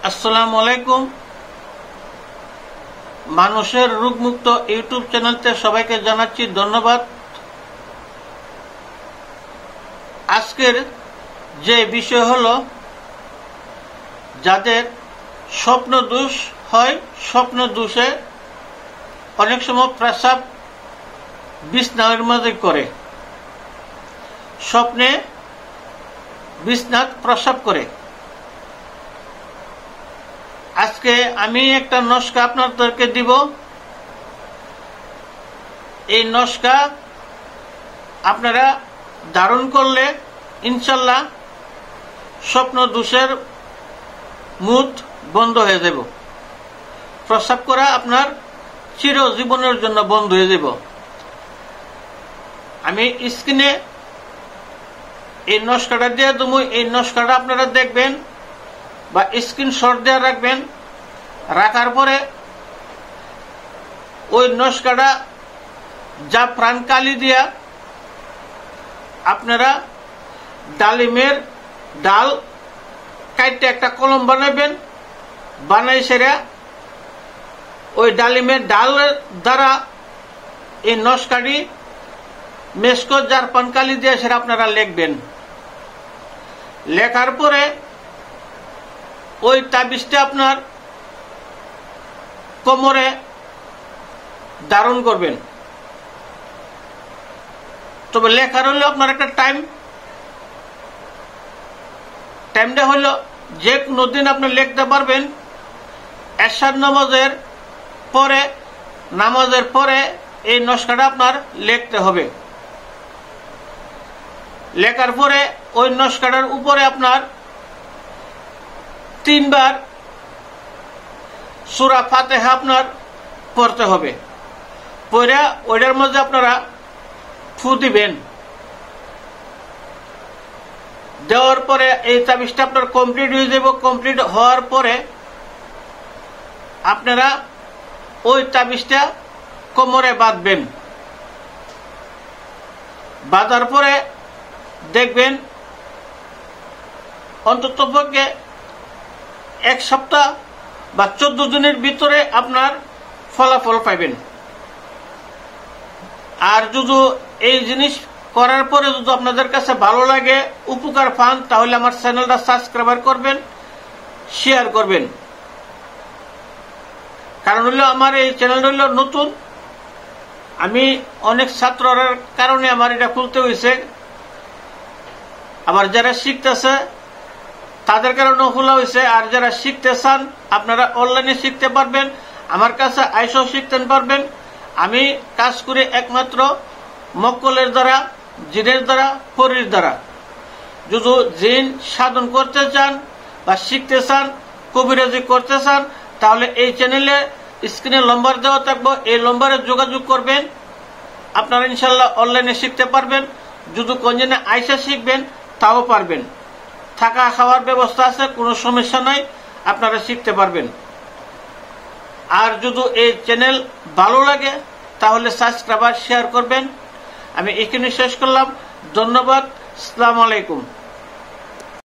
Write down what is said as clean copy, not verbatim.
আসসালামু আলাইকুম। মানুষের রোগমুক্ত ইউটিউব চ্যানেলতে সবাইকে জানাচ্ছি ধন্যবাদ। আজকের যে বিষয় হলো, যাদের স্বপ্ন দোষ হয়, স্বপ্ন দোষে অনেক সময় প্রস্রাব বিছানার মাঝে করে, স্বপ্নে বিছনাত প্রস্রাব করে। আজকে আমি একটা নস্কা আপনাদেরকে দিব। এই নস্কা আপনারা ধারণ করলে ইনশাল্লাহ স্বপ্ন দোষের মুখ বন্ধ হয়ে যাব, প্রস্রাব করা আপনার চিরজীবনের জন্য বন্ধ হয়ে যাব। আমি স্ক্রিনে এই নস্কাটা দিয়ে দেবো। এই নস্কাটা আপনারা দেখবেন বা স্ক্রিনশট দিয়ে রাখবেন। রাখার পরে ওই নস্কাটা জাফরান কালি দিয়া আপনারা ডালিমের ডাল কাটতে একটা কলম বানাবেন। বানাই সেরা ওই ডালিমের ডালের দ্বারা এই নস্কাটি মেসকো জাফরান কালি দিয়ে সেটা আপনারা লিখবেন। লেখার পরে ওই তাবিজটা আপনার কোমরে ধারণ করবেন। তবে লেখার হলো আপনার একটা টাইমটা হলো যে কোনো দিন আপনি লিখতে পারবেন। এশার নামাজের পরে এই নস্কাটা আপনার লিখতে হবে। লেখার পরে ওই নস্কাটার উপরে আপনার 3 বার সূরা ফাতিহা আপনার পড়তে হবে। পড়ে ওইটার মধ্যে আপনারা ফু দিবেন। দেওয়ার পরে এই তাবিজটা আপনার কমপ্লিট হয়ে যাব। কমপ্লিট হওয়ার পরে আপনারা ওই তাবিজটা কোমরে বাঁধবেন। বাঁধার পরে দেখবেন অন্ততপক্ষে 1 সপ্তাহ বা 14 দিনের ভিতরে আপনার ফলাফল পাবেন। আর যদি এই জিনিস করার পরে যদি আপনাদের কাছে ভালো লাগে, উপকার পান, তাহলে আমার চ্যানেলটা সাবস্ক্রাইব করবেন, শেয়ার করবেন। কারণ হলো আমার এই চ্যানেলটা হলো নতুন। আমি অনেক ছাত্রের কারণে আমার এটা খুলতে হয়েছে। আবার যারা শিখতেছে তাদের কারণে খোলা হয়েছে। আর যারা শিখতে চান আপনারা অনলাইনে শিখতে পারবেন, আমার কাছে আইসও শিখতে পারবেন। আমি কাজ করি একমাত্র মক্কলের দ্বারা, জিনের দ্বারা, পরীর দ্বারা। যদি জিন সাধন করতে চান বা শিখতে চান, কবিরাজি করতে চান, তাহলে এই চ্যানেলে স্ক্রিনে নম্বর দেওয়া থাকবে, এই নম্বরে যোগাযোগ করবেন। আপনারা ইনশাল্লাহ অনলাইনে শিখতে পারবেন। যদি কোনজনে আইসা শিখবেন তাও পারবেন। থাকা খাওয়ার ব্যবস্থা আছে, কোনো সমস্যা নাই, আপনারা শিখতে পারবেন। আর যদি এই চ্যানেল ভালো লাগে তাহলে সাবস্ক্রাইব শেয়ার করবেন। আমি এখানে শেষ করলাম। ধন্যবাদ। আসসালামু আলাইকুম।